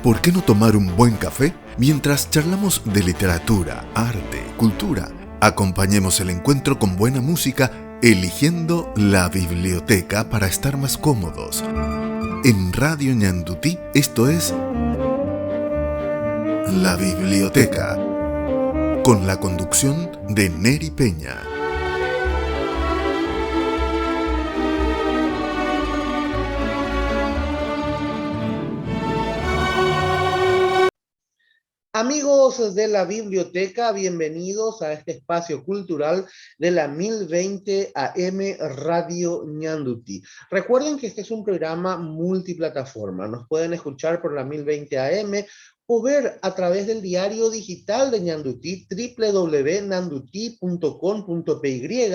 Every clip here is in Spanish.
¿Por qué no tomar un buen café mientras charlamos de literatura, arte, cultura? Acompañemos el encuentro con buena música, eligiendo la biblioteca para estar más cómodos. En Radio Ñandutí, esto es La Biblioteca, con la conducción de Neri Peña. Amigos de la biblioteca, bienvenidos a este espacio cultural de la 1020 AM Radio Ñandutí. Recuerden que este es un programa multiplataforma. Nos pueden escuchar por la 1020 AM o ver a través del diario digital de Ñandutí, www.nanduti.com.py,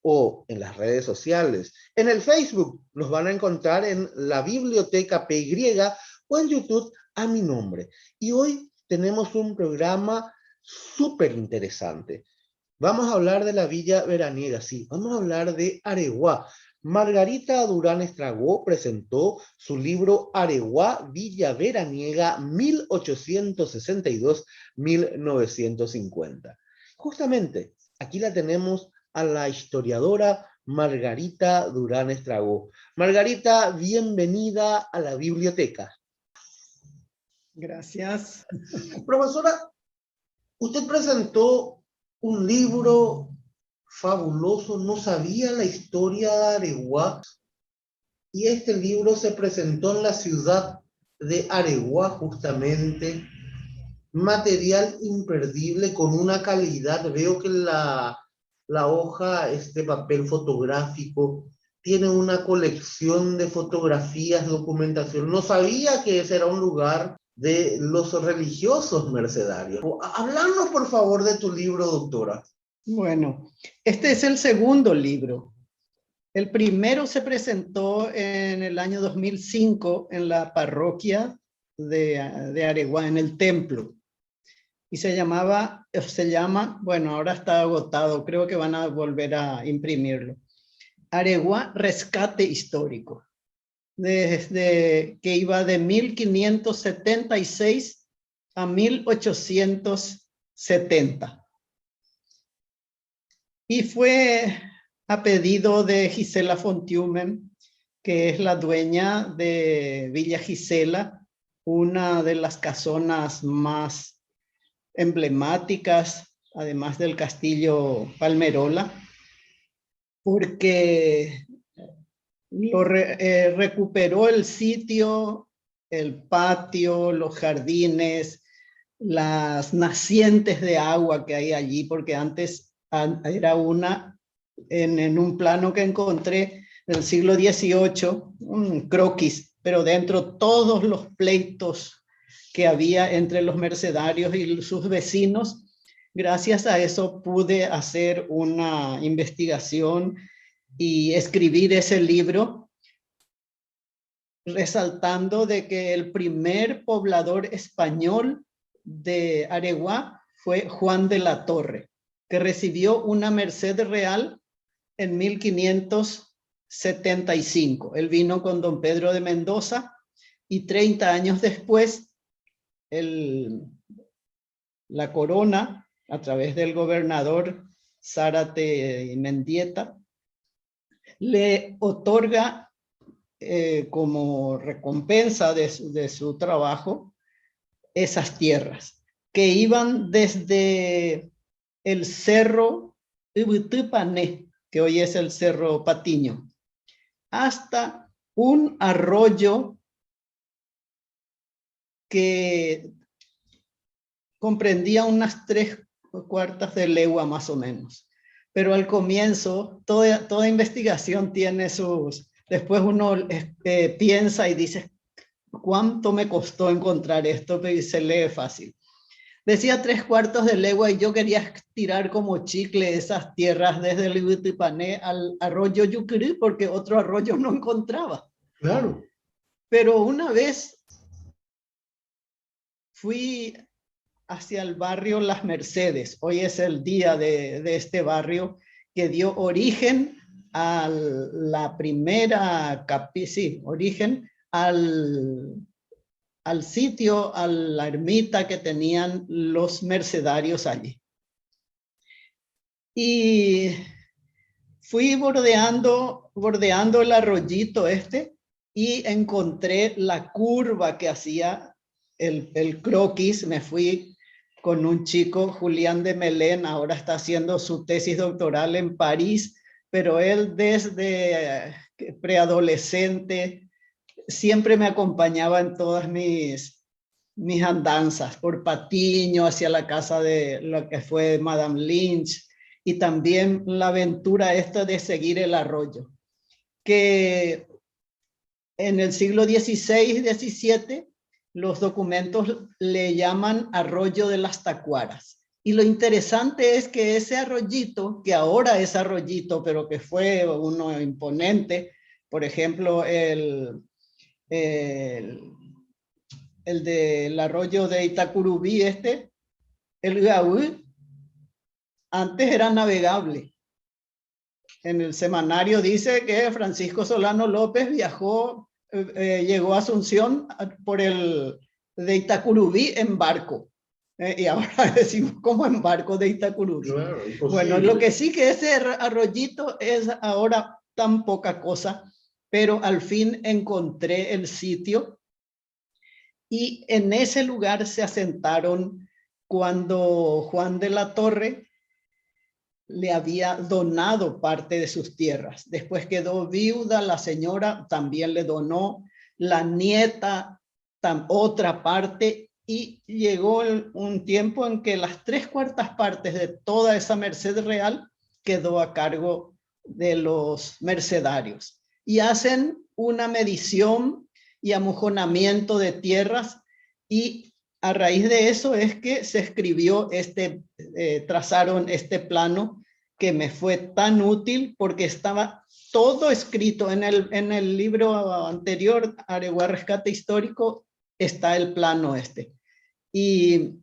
o en las redes sociales. En el Facebook nos van a encontrar en la Biblioteca PY o en YouTube a mi nombre. Y hoy tenemos un programa súper interesante. Vamos a hablar de la Villa Veraniega, sí, vamos a hablar de Areguá. Margarita Durán Estragó presentó su libro Areguá, Villa Veraniega, 1862-1950. Justamente, aquí la tenemos a la historiadora Margarita Durán Estragó. Margarita, bienvenida a la biblioteca. Gracias. Profesora, usted presentó un libro fabuloso, no sabía la historia de Areguá, y este libro se presentó en la ciudad de Areguá justamente, material imperdible con una calidad, veo que la hoja es de papel fotográfico, tiene una colección de fotografías, documentación, no sabía que ese era un lugar de los religiosos mercedarios. Háblanos, por favor, de tu libro, doctora. Bueno, este es el segundo libro. El primero se presentó en el año 2005 en la parroquia de Areguá, en el templo. Y se llama, bueno, ahora está agotado, creo que van a volver a imprimirlo. Areguá, rescate histórico. Desde que iba de 1576 a 1870. Y fue a pedido de Gisela Fontiumen, que es la dueña de Villa Gisela, una de las casonas más emblemáticas, además del castillo Palmerola, porque recuperó el sitio, el patio, los jardines, las nacientes de agua que hay allí, porque antes era una, en un plano que encontré del siglo XVIII, un croquis, pero dentro todos los pleitos que había entre los mercedarios y sus vecinos. Gracias a eso pude hacer una investigación y escribir ese libro, resaltando de que el primer poblador español de Areguá fue Juan de la Torre, que recibió una merced real en 1575. Él vino con don Pedro de Mendoza y 30 años después la corona, a través del gobernador Zárate y Mendieta, le otorga como recompensa de su trabajo esas tierras que iban desde el cerro Ibutipané, que hoy es el cerro Patiño, hasta un arroyo que comprendía unas 3/4 de legua más o menos. Pero al comienzo, toda investigación tiene sus... Después uno piensa y dice, ¿cuánto me costó encontrar esto? Y se lee fácil. Decía 3/4 de legua y yo quería tirar como chicle esas tierras desde el Ibutipané al arroyo Yucurí, porque otro arroyo no encontraba. Claro. Pero una vez fui hacia el barrio Las Mercedes. Hoy es el día de este barrio que dio origen a la primera origen al al sitio, a la ermita que tenían los mercedarios allí. Y fui bordeando el arroyito este y encontré la curva que hacía el croquis. Me fui con un chico, Julián de Melén, ahora está haciendo su tesis doctoral en París, pero él desde preadolescente siempre me acompañaba en todas mis andanzas, por Patiño, hacia la casa de lo que fue Madame Lynch, y también la aventura esta de seguir el arroyo, que en el siglo XVI, XVII, los documentos le llaman Arroyo de las Tacuaras. Y lo interesante es que ese arroyito, que ahora es arroyito, pero que fue uno imponente, por ejemplo, el del arroyo de Itacurubí, el Gaúl, antes era navegable. En el semanario dice que Francisco Solano López viajó, llegó a Asunción por el de Itacurubí en barco. Y ahora decimos, ¿cómo en barco de Itacurubí? Claro, bueno, lo que sí que ese arroyito es ahora tan poca cosa, pero al fin encontré el sitio y en ese lugar se asentaron cuando Juan de la Torre le había donado parte de sus tierras. Después quedó viuda, la señora también le donó, la nieta otra parte, y llegó un tiempo en que las 3/4 partes de toda esa merced real quedó a cargo de los mercedarios. Y hacen una medición y amojonamiento de tierras, y a raíz de eso es que se escribió trazaron este plano que me fue tan útil porque estaba todo escrito en el libro anterior, Areguá Rescate Histórico, está el plano y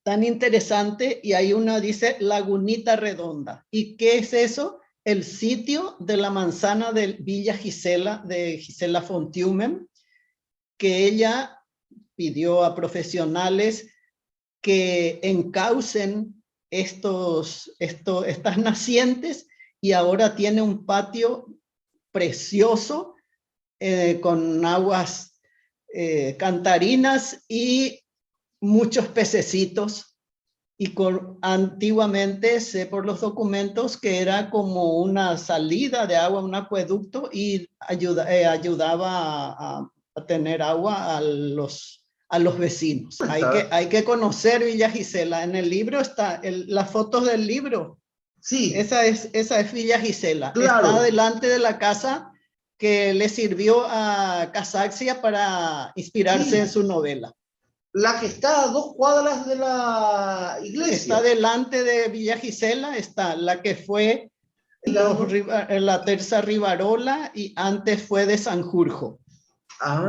tan interesante. Y ahí uno dice Lagunita Redonda. ¿Y qué es eso? El sitio de la manzana de Villa Gisela, de Gisela von Thümen, que ella pidió a profesionales que encaucen estas nacientes, y ahora tiene un patio precioso con aguas cantarinas y muchos pececitos. Y antiguamente sé por los documentos que era como una salida de agua, un acueducto, y ayudaba a tener agua a los vecinos. Hay que conocer Villa Gisela. En el libro está las fotos del libro. Sí. Esa es Villa Gisela. Claro. Está delante de la casa que le sirvió a Casaxia para inspirarse en su novela. La que está a 2 cuadras de la iglesia. Está delante de Villa Gisela, está la que fue la Terza Rivarola, y antes fue de Sanjurjo.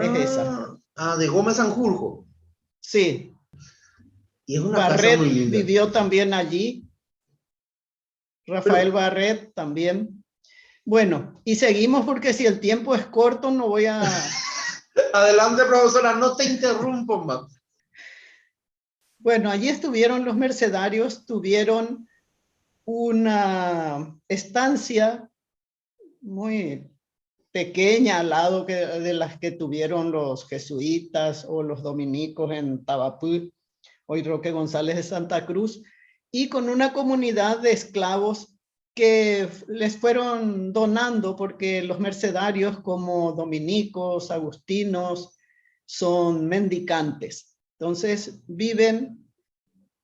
Es esa. De Gómez Sanjurjo. Sí. Y es una Barret casa muy linda. vivió también allí. Rafael Barret también. Bueno, y seguimos porque si el tiempo es corto no voy a... Adelante, profesora, no te interrumpo más. Bueno, allí estuvieron los mercedarios, tuvieron una estancia muy pequeña al lado de las que tuvieron los jesuitas o los dominicos en Tabapú, hoy Roque González de Santa Cruz, y con una comunidad de esclavos que les fueron donando, porque los mercedarios como dominicos, agustinos, son mendicantes. Entonces viven,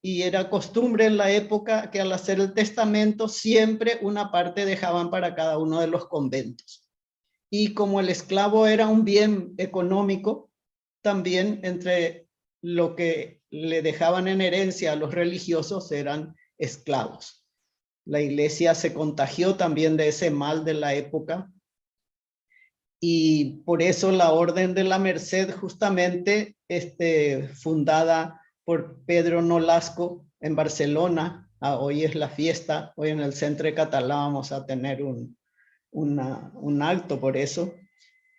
y era costumbre en la época que al hacer el testamento siempre una parte dejaban para cada uno de los conventos. Y como el esclavo era un bien económico, también entre lo que le dejaban en herencia a los religiosos eran esclavos. La iglesia se contagió también de ese mal de la época, y por eso la Orden de la Merced, justamente fundada por Pedro Nolasco en Barcelona, hoy es la fiesta, hoy en el Centre Català vamos a tener un acto por eso,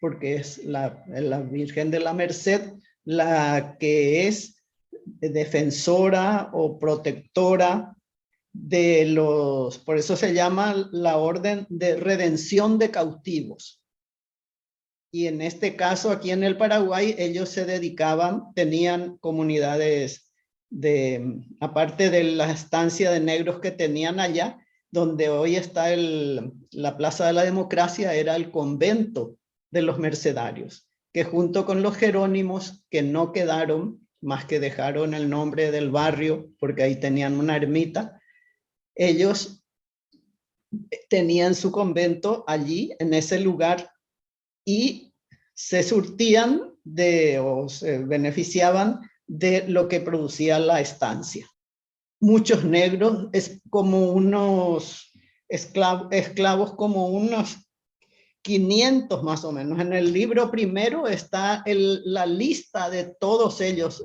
porque es la Virgen de la Merced, la que es defensora o protectora de los, por eso se llama la Orden de Redención de Cautivos. Y en este caso, aquí en el Paraguay, ellos se dedicaban, tenían comunidades aparte de la estancia de negros que tenían allá, donde hoy está la Plaza de la Democracia, era el convento de los mercedarios, que junto con los jerónimos, que no quedaron, más que dejaron el nombre del barrio, porque ahí tenían una ermita, ellos tenían su convento allí, en ese lugar, y se surtían o se beneficiaban de lo que producía la estancia. Muchos negros, es como unos esclavos como unos 500 más o menos. En el libro primero está la lista de todos ellos,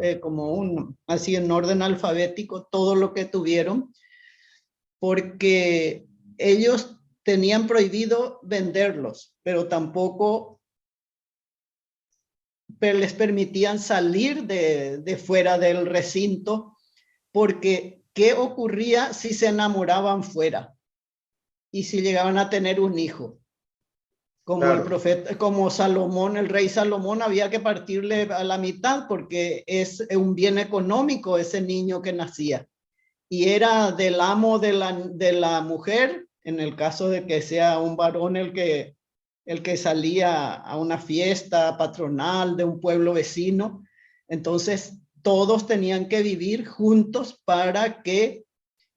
así en orden alfabético, todo lo que tuvieron, porque ellos tenían prohibido venderlos, pero tampoco les permitían salir de fuera del recinto, porque ¿qué ocurría si se enamoraban fuera? Y si llegaban a tener un hijo. Como claro. El profeta, como Salomón, el rey Salomón, había que partirle a la mitad porque es un bien económico ese niño que nacía. Y era del amo de la mujer, en el caso de que sea un varón el que salía a una fiesta patronal de un pueblo vecino. Entonces, todos tenían que vivir juntos para que,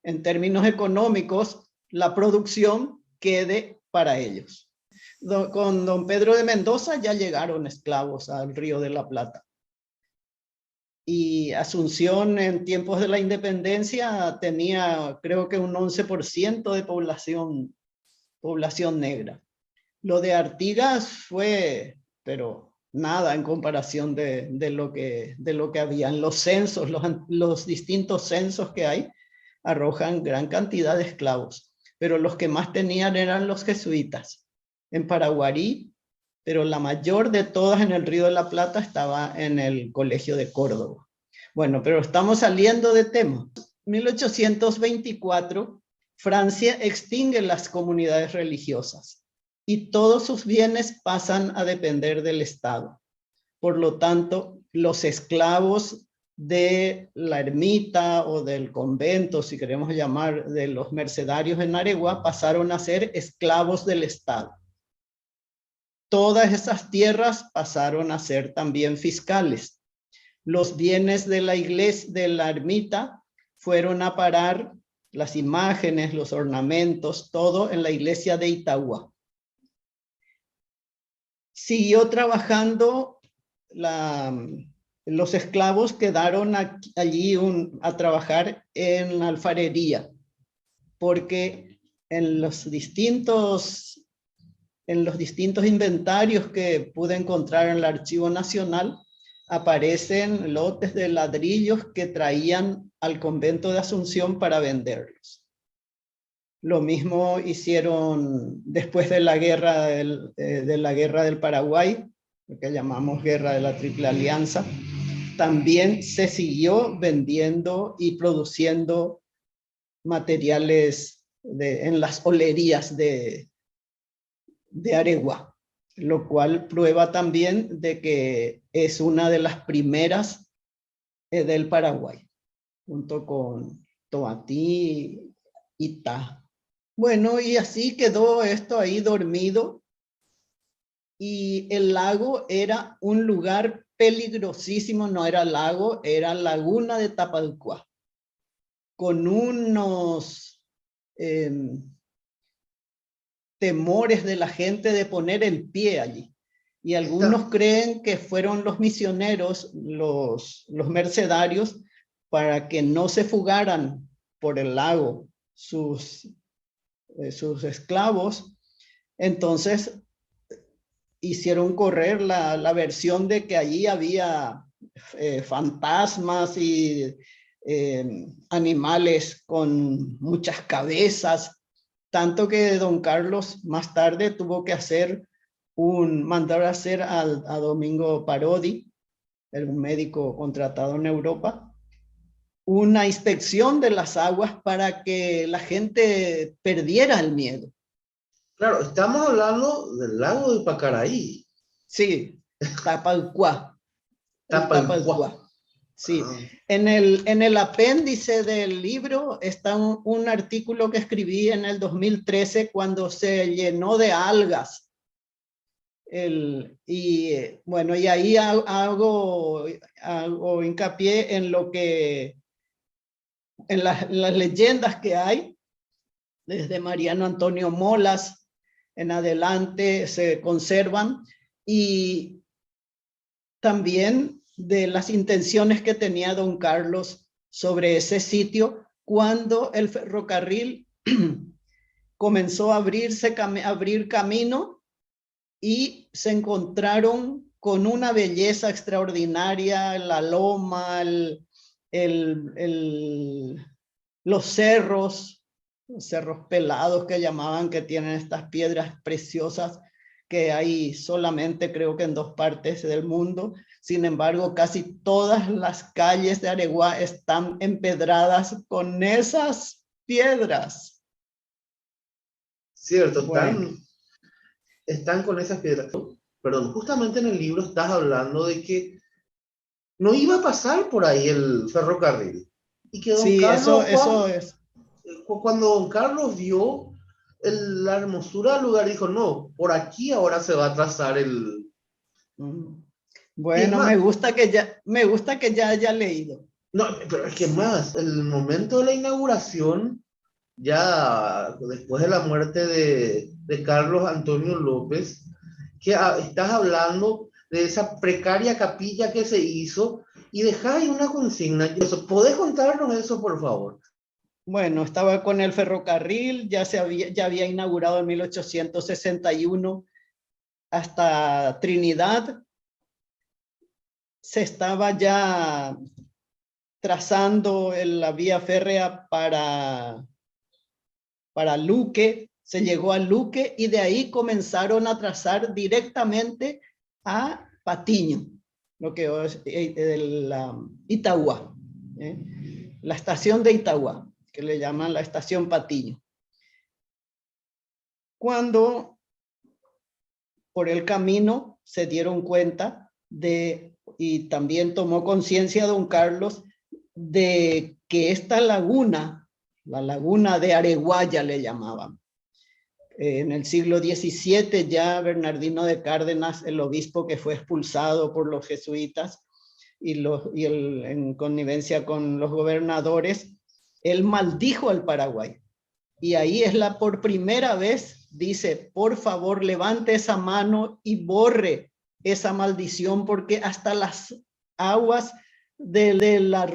en términos económicos, la producción quede para ellos. Con don Pedro de Mendoza ya llegaron esclavos al Río de la Plata. Y Asunción en tiempos de la independencia tenía, creo que un 11% de población negra. Lo de Artigas fue, pero nada en comparación de lo que habían. Los censos, los distintos censos que hay arrojan gran cantidad de esclavos, pero los que más tenían eran los jesuitas en Paraguarí, pero la mayor de todas en el Río de la Plata estaba en el Colegio de Córdoba. Bueno, pero estamos saliendo de tema. 1824, Francia extingue las comunidades religiosas y todos sus bienes pasan a depender del Estado. Por lo tanto, los esclavos de la ermita o del convento, si queremos llamar, de los mercedarios en Areguá, pasaron a ser esclavos del Estado. Todas esas tierras pasaron a ser también fiscales. Los bienes de la iglesia, de la ermita, fueron a parar, las imágenes, los ornamentos, todo en la iglesia de Itagua. Siguió trabajando, los esclavos quedaron allí a trabajar en la alfarería, porque en los distintos inventarios que pude encontrar en el Archivo Nacional, aparecen lotes de ladrillos que traían al convento de Asunción para venderlos. Lo mismo hicieron después de la guerra del Paraguay, lo que llamamos Guerra de la Triple Alianza. También se siguió vendiendo y produciendo materiales en las olerías de Areguá, lo cual prueba también de que es una de las primeras del Paraguay, junto con Toatí y Ta. Bueno, y así quedó esto ahí dormido, y el lago era un lugar peligrosísimo, no era lago, era laguna de Tapalcuá, con unos temores de la gente de poner el pie allí. Y algunos creen que fueron los misioneros, los mercedarios, para que no se fugaran por el lago sus esclavos. Entonces hicieron correr la versión de que allí había fantasmas y animales con muchas cabezas, tanto que don Carlos más tarde tuvo que mandar a hacer a Domingo Parodi un médico contratado en Europa, una inspección de las aguas para que la gente perdiera el miedo. Claro, estamos hablando del lago de Pacaraí. Sí, Tapalcuá. Tapalcuá. Sí, Ah, en el apéndice del libro está un artículo que escribí en el 2013 cuando se llenó de algas. Bueno, y ahí hago hincapié en las leyendas que hay, desde Mariano Antonio Molas en adelante se conservan, y también de las intenciones que tenía don Carlos sobre ese sitio cuando el ferrocarril comenzó a abrir camino, y se encontraron con una belleza extraordinaria, la loma, los cerros pelados que llamaban, que tienen estas piedras preciosas que hay solamente creo que en 2 partes del mundo. Sin embargo, casi todas las calles de Areguá están empedradas con esas piedras. cierto, Bueno, están con esas piedras. Perdón, justamente en el libro estás hablando de que no iba a pasar por ahí el ferrocarril. Y que don sí, Carlos eso Juan, es. cuando don Carlos vio la hermosura del lugar, dijo, no, por aquí ahora se va a trazar el... Mm. Y es Bueno, más, me gusta que ya haya leído. no, pero es que más, el momento de la inauguración, ya después de la muerte de Carlos Antonio López, que estás hablando de esa precaria capilla que se hizo y dejás ahí una consigna. ¿Podés contarnos eso, por favor? Bueno, estaba con el ferrocarril, ya había inaugurado en 1861 hasta Trinidad. Se estaba ya trazando la vía férrea para Luque. Se llegó a Luque y de ahí comenzaron a trazar directamente a Patiño, lo que es Itagua, la estación de Itagua, que le llaman la estación Patiño. Cuando por el camino se dieron cuenta y también tomó conciencia don Carlos de que esta laguna, la laguna de Areguaya le llamaban. En el siglo XVII ya Bernardino de Cárdenas, el obispo que fue expulsado por los jesuitas en connivencia con los gobernadores, él maldijo al Paraguay. Y ahí por primera vez dice, por favor, levante esa mano y borre esa maldición, porque hasta las aguas las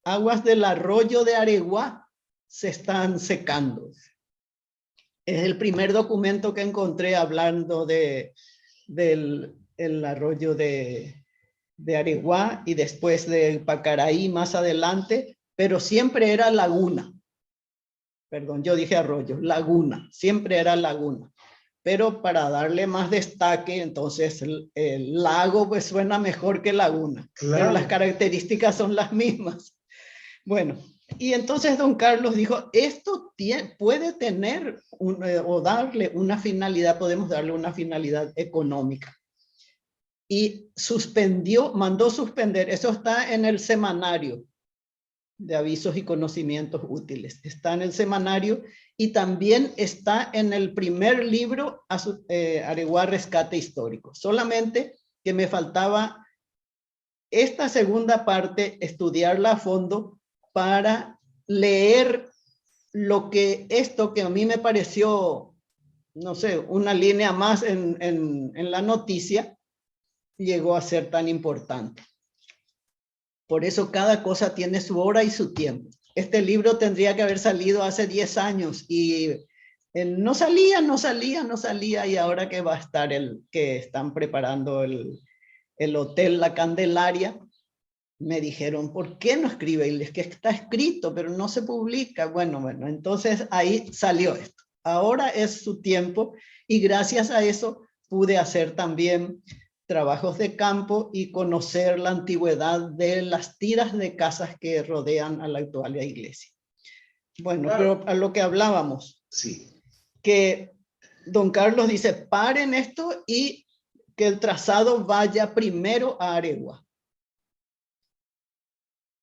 aguas del arroyo de Areguá se están secando. Es el primer documento que encontré hablando del arroyo de Areguá, y después del Pacaraí más adelante, pero siempre era laguna. Perdón, yo dije arroyo, laguna, siempre era laguna. Pero para darle más destaque, entonces el lago pues suena mejor que laguna, Claro. pero las características son las mismas. Bueno, y entonces don Carlos dijo, esto puede tener o darle una finalidad, podemos darle una finalidad económica. Y mandó suspender, eso está en el semanario de avisos y conocimientos útiles, está en el semanario, y también está en el primer libro, Areguá Rescate Histórico. Solamente que me faltaba esta segunda parte, estudiarla a fondo para leer esto que a mí me pareció, no sé, una línea más en la noticia, llegó a ser tan importante. Por eso cada cosa tiene su hora y su tiempo. Este libro tendría que haber salido hace 10 años y no salía, y ahora que va a estar que están preparando el Hotel La Candelaria, me dijeron, ¿por qué no escribe? Y es que está escrito, pero no se publica. Bueno, entonces ahí salió esto. Ahora es su tiempo, y gracias a eso pude hacer también trabajos de campo y conocer la antigüedad de las tiras de casas que rodean a la actual iglesia. Bueno, Claro. pero a lo que hablábamos, Sí. que don Carlos dice, paren esto y que el trazado vaya primero a Aregua.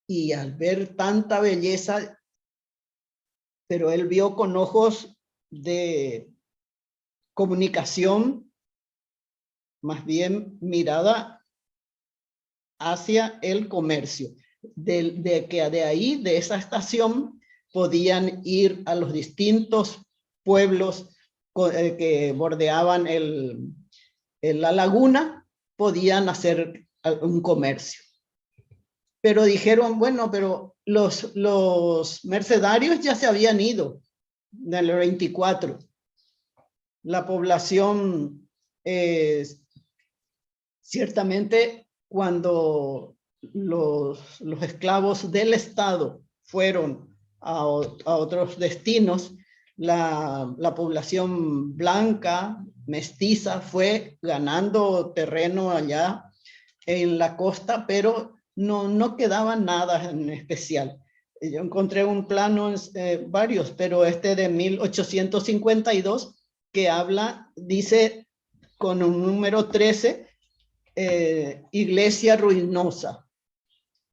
Y al ver tanta belleza, pero él vio con ojos de comunicación, más bien mirada hacia el comercio, de que de ahí, de esa estación, podían ir a los distintos pueblos que bordeaban la laguna, podían hacer un comercio. Pero dijeron, bueno, pero los mercedarios ya se habían ido en el 24. La población, ciertamente, cuando los esclavos del Estado fueron a otros destinos, la población blanca, mestiza, fue ganando terreno allá en la costa, pero no quedaba nada en especial. Yo encontré un plano, varios, pero este de 1852, que habla, dice con un número 13, iglesia ruinosa.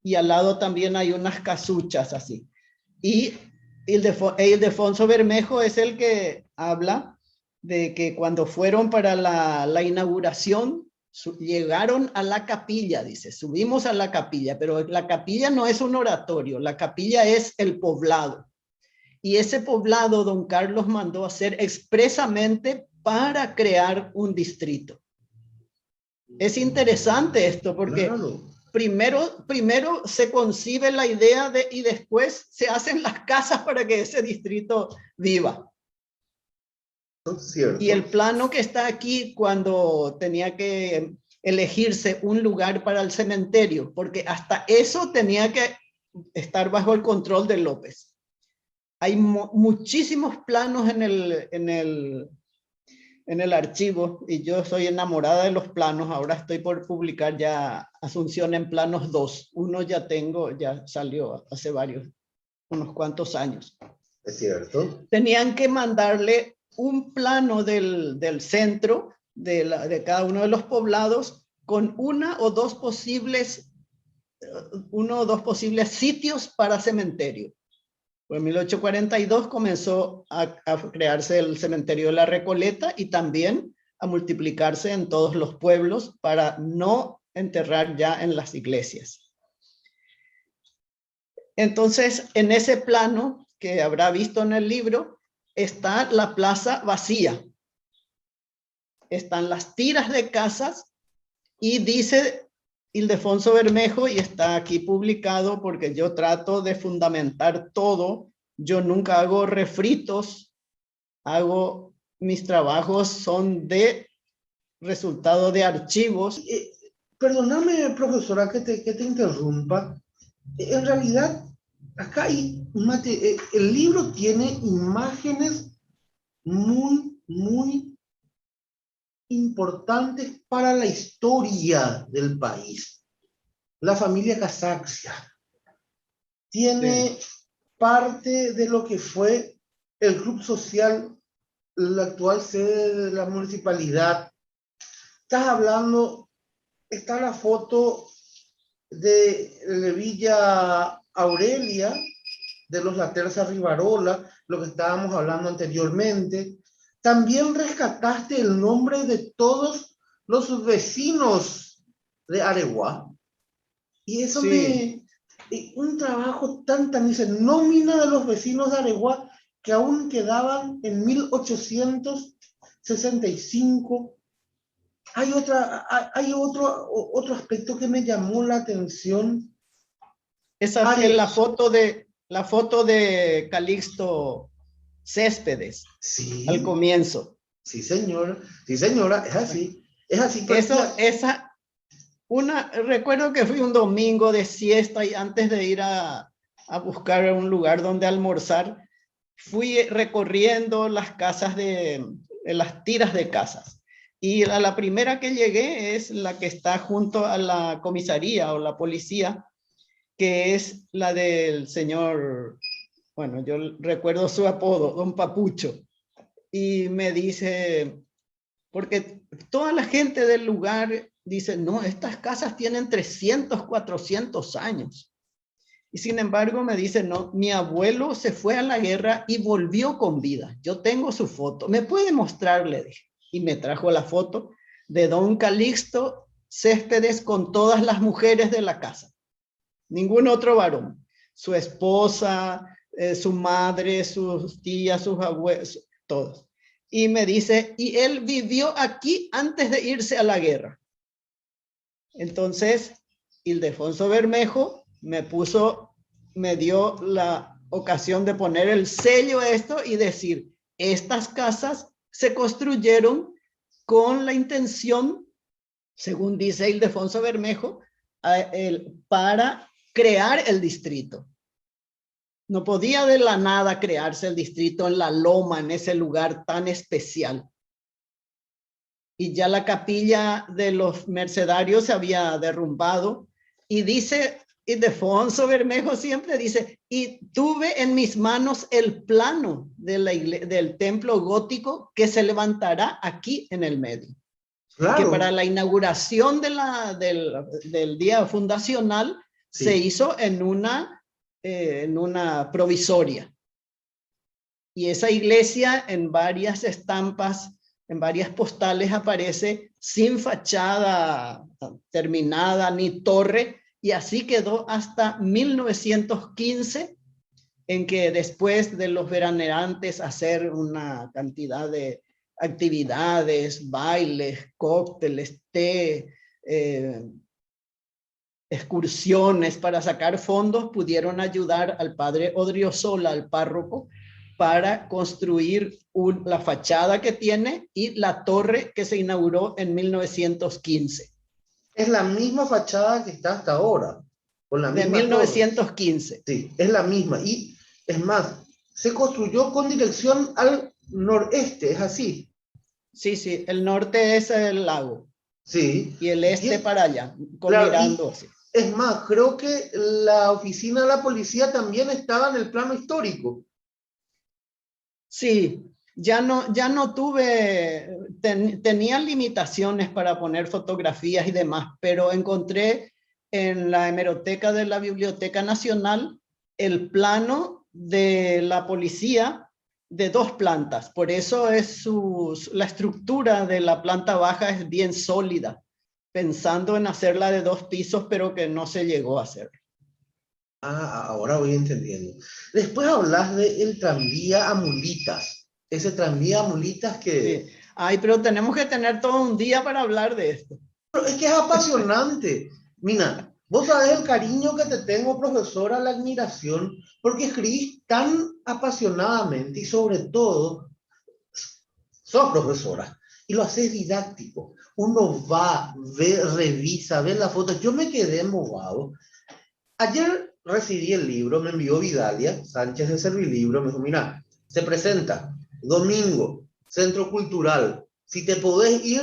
Y al lado también hay unas casuchas así. Y Ildefonso Bermejo es el que habla de que cuando fueron para la inauguración, llegaron a la capilla, dice, subimos a la capilla, pero la capilla no es un oratorio, la capilla es el poblado. Y ese poblado don Carlos mandó hacer expresamente para crear un distrito. Es interesante esto porque Claro. primero se concibe la idea y después se hacen las casas para que ese distrito viva. Cierto. Y el plano que está aquí cuando tenía que elegirse un lugar para el cementerio, porque hasta eso tenía que estar bajo el control de López. Hay muchísimos planos en el archivo y yo soy enamorada de los planos. Ahora estoy por publicar ya Asunción en planos 2. Uno ya tengo, ya salió hace unos cuantos años. Es cierto. Tenían que mandarle un plano del centro de cada uno de los poblados con uno o dos posibles sitios para cementerio. En 1842 comenzó a crearse el cementerio de la Recoleta y también a multiplicarse en todos los pueblos para no enterrar ya en las iglesias. Entonces, en ese plano que habrá visto en el libro, está la plaza vacía. Están las tiras de casas y dice Ildefonso Bermejo, y está aquí publicado porque yo trato de fundamentar todo. Yo nunca hago refritos, mis trabajos son de resultado de archivos. Perdóname, profesora, que te interrumpa. En realidad, acá hay el libro tiene imágenes muy, muy importantes para la historia del país. La familia Casaxia tiene parte de lo que fue el club social, la actual sede de la municipalidad. Estás hablando, está la foto de Villa Aurelia, de los Laterza Rivarola, lo que estábamos hablando anteriormente. También rescataste el nombre de todos los vecinos de Aregua. Y eso un trabajo tan, dice, nómina de los vecinos de Aregua que aún quedaban en 1865. Hay otro aspecto que me llamó la atención. Esa es la foto de Calixto Céspedes, sí, al comienzo. Sí, señora, es así. Es así. Recuerdo que fui un domingo de siesta y antes de ir a buscar un lugar donde almorzar, fui recorriendo las casas de las tiras de casas. Y a la primera que llegué es la que está junto a la comisaría o la policía, que es la del señor, bueno, yo recuerdo su apodo, Don Papucho. Y me dice, porque toda la gente del lugar dice, no, estas casas tienen 300, 400 años. Y sin embargo me dice, no, mi abuelo se fue a la guerra y volvió con vida. Yo tengo su foto. ¿Me puede mostrarle? Y me trajo la foto de don Calixto Céspedes con todas las mujeres de la casa. Ningún otro varón. Su esposa, su madre, sus tías, sus abuelos, todos. Y me dice, y él vivió aquí antes de irse a la guerra. Entonces, Ildefonso Bermejo me dio la ocasión de poner el sello a esto y decir, estas casas se construyeron con la intención, según dice Ildefonso Bermejo, para crear el distrito. No podía de la nada crearse el distrito en la loma, en ese lugar tan especial. Y ya la capilla de los mercedarios se había derrumbado. Y dice Ildefonso Bermejo, siempre dice, y tuve en mis manos el plano del templo gótico que se levantará aquí en el medio. Claro. Que para la inauguración del día fundacional sí, se hizo en una provisoria. Y esa iglesia en varias estampas, en varias postales aparece sin fachada terminada ni torre, y así quedó hasta 1915, en que después de los veraneantes hacer una cantidad de actividades, bailes, cócteles, té, excursiones para sacar fondos, pudieron ayudar al padre Odriozola, al párroco, para construir la fachada que tiene y la torre que se inauguró en 1915. Es la misma fachada que está hasta ahora. Con la misma de 1915. Torre. Sí, es la misma. Y es más, se construyó con dirección al noreste, ¿es así? Sí, sí, el norte es el lago. Sí. Y el este para allá, mirando así. Es más, creo que la oficina de la policía también estaba en el plano histórico. Sí, ya no tuve, tenía limitaciones para poner fotografías y demás, pero encontré en la hemeroteca de la Biblioteca Nacional el plano de la policía de 2 plantas. Por eso la estructura de la planta baja es bien sólida, pensando en hacerla de 2 pisos, pero que no se llegó a hacer. Ah, ahora voy entendiendo. Después hablas del tranvía a Mulitas. Ese tranvía a Mulitas que... Sí. Ay, pero tenemos que tener todo un día para hablar de esto. Pero es que es apasionante. Mira, vos sabés el cariño que te tengo, profesora, la admiración, porque escribís tan apasionadamente y sobre todo, sos profesora y lo haces didáctico. Uno va, ve, revisa, ve la foto. Yo me quedé embobado. Ayer recibí el libro, me envió Vidalia Sánchez de Servilibro, me dijo, mira, se presenta domingo, Centro Cultural, si te podés ir,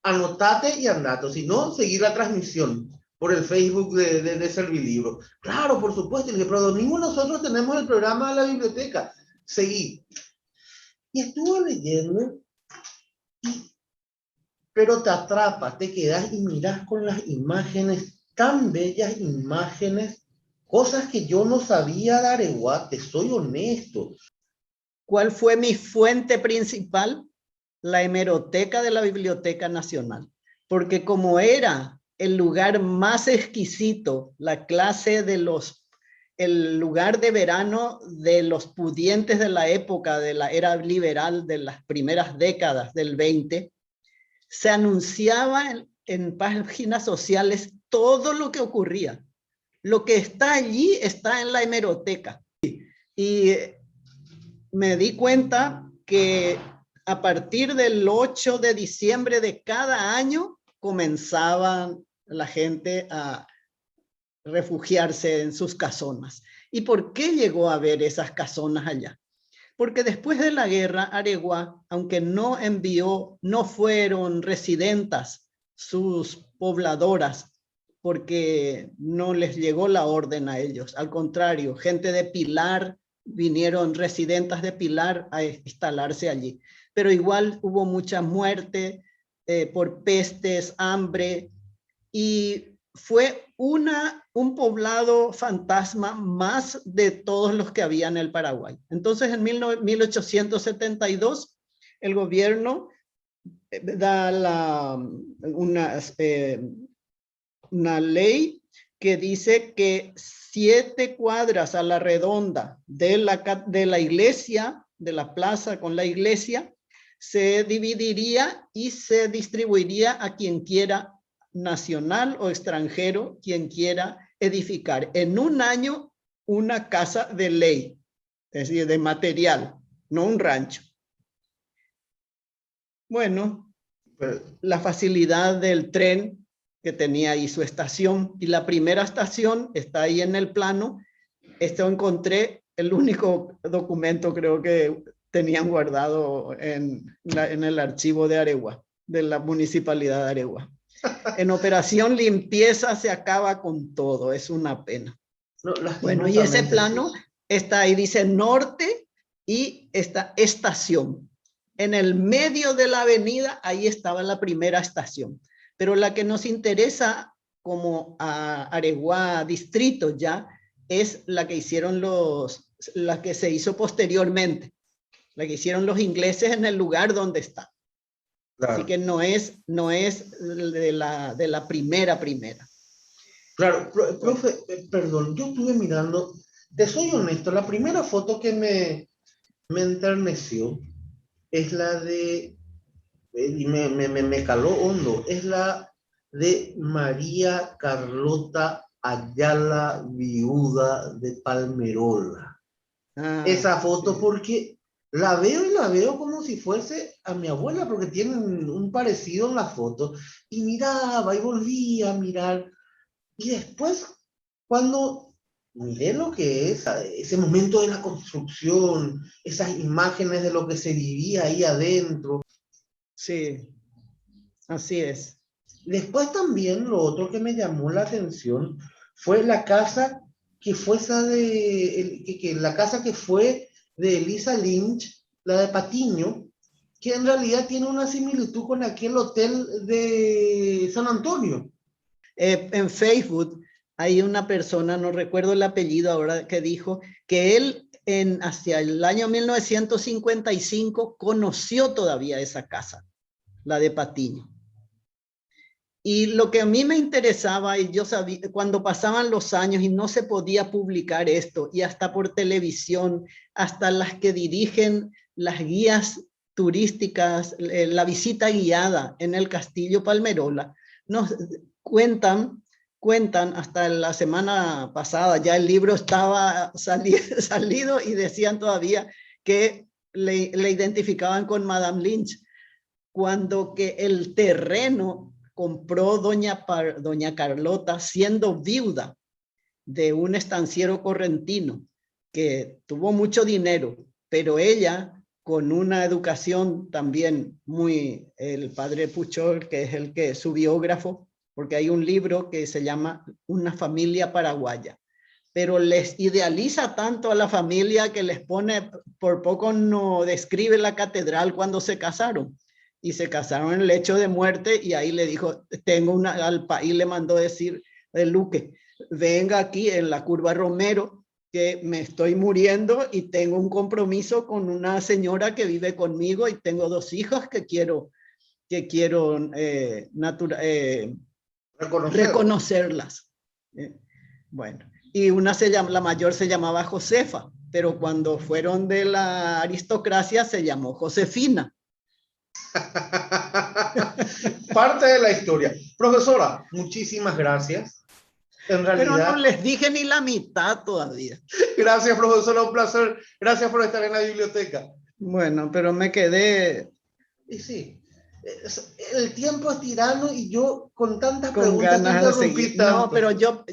anotate y andate, si no, seguir la transmisión por el Facebook de Servilibro. Claro, por supuesto, pero domingo nosotros tenemos el programa de la biblioteca, seguí. Y estuve leyendo, pero te atrapas, te quedas y miras con las imágenes, tan bellas imágenes, cosas que yo no sabía de Areguá, te soy honesto. ¿Cuál fue mi fuente principal? La hemeroteca de la Biblioteca Nacional. Porque como era el lugar más exquisito, la clase el lugar de verano de los pudientes de la época, de la era liberal, de las primeras décadas del 20, se anunciaba en páginas sociales todo lo que ocurría. Lo que está allí está en la hemeroteca. Y me di cuenta que a partir del 8 de diciembre de cada año comenzaban la gente a refugiarse en sus casonas. ¿Y por qué llegó a haber esas casonas allá? porque después de la guerra, Areguá, aunque no fueron residentas sus pobladoras, porque no les llegó la orden a ellos. Al contrario, gente de Pilar, vinieron residentas de Pilar a instalarse allí. Pero igual hubo mucha muerte por pestes, hambre, y fue un poblado fantasma más de todos los que había en el Paraguay. Entonces, en 1872, el gobierno da una ley que dice que 7 cuadras a la redonda de la iglesia, de la plaza con la iglesia, se dividiría y se distribuiría a quien quiera, nacional o extranjero, quien quiera edificar en un año una casa de ley, es decir, de material, no un rancho. Bueno, la facilidad del tren que tenía ahí su estación, y la primera estación está ahí en el plano. Esto encontré, el único documento creo que tenían guardado en el archivo de Areguá, de la municipalidad de Areguá. En operación limpieza se acaba con todo, es una pena. No, bueno, y ese plano está ahí, dice norte y esta estación. En el medio de la avenida, ahí estaba la primera estación. Pero la que nos interesa como a Areguá distrito ya es la que hicieron la que se hizo posteriormente, la que hicieron los ingleses en el lugar donde está. Claro. Así que no es de la primera. Claro, profe, perdón, yo estuve mirando, te soy honesto, la primera foto que me enterneció es la de, y me caló hondo, es la de María Carlota Ayala, viuda de Palmerola. Esa foto, porque la veo como si fuese a mi abuela, porque tienen un parecido en la foto, y miraba y volvía a mirar, y después cuando miré lo que es ese momento de la construcción, esas imágenes de lo que se vivía ahí adentro. Sí, así es. Después también lo otro que me llamó la atención fue la casa que fue esa la casa que fue de Elisa Lynch, la de Patiño, que en realidad tiene una similitud con aquel hotel de San Antonio. En Facebook hay una persona, no recuerdo el apellido ahora, que dijo que él hacia el año 1955 conoció todavía esa casa, la de Patiño. Y lo que a mí me interesaba, y yo sabía, cuando pasaban los años y no se podía publicar esto, y hasta por televisión, hasta las que dirigen las guías turísticas, la visita guiada en el Castillo Palmerola, nos cuentan hasta la semana pasada, ya el libro estaba salido y decían todavía que le identificaban con Madame Lynch, cuando que el terreno compró doña Carlota siendo viuda de un estanciero correntino que tuvo mucho dinero, pero ella con una educación también el padre Puchol, que es su biógrafo, porque hay un libro que se llama Una familia paraguaya, pero les idealiza tanto a la familia que les pone, por poco no describe la catedral cuando se casaron. Y se casaron en el lecho de muerte, y ahí le dijo, al país le mandó decir el Luque, venga aquí en la curva Romero, que me estoy muriendo y tengo un compromiso con una señora que vive conmigo y tengo 2 hijas que quiero reconocerlas. Bueno, y la mayor se llamaba Josefa, pero cuando fueron de la aristocracia se llamó Josefina. Parte de la historia. Profesora, muchísimas gracias. En realidad, pero no les dije ni la mitad todavía. Gracias, profesora, un placer. Gracias por estar en la biblioteca. Bueno, pero me quedé... Y sí, el tiempo es tirano y yo con tantas con preguntas ganas de interrumpí seguir. tanto. No, pero yo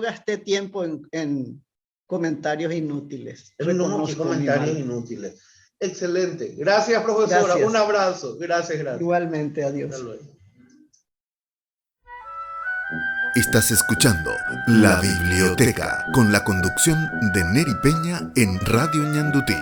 gasté tiempo en comentarios inútiles. No, qué Reconozco mi comentarios mal. inútiles. Excelente. Gracias, profesora. Gracias. Un abrazo. Gracias, gracias. Igualmente, adiós. Hasta luego. Estás escuchando La Biblioteca con la conducción de Neri Peña en Radio Ñandutí.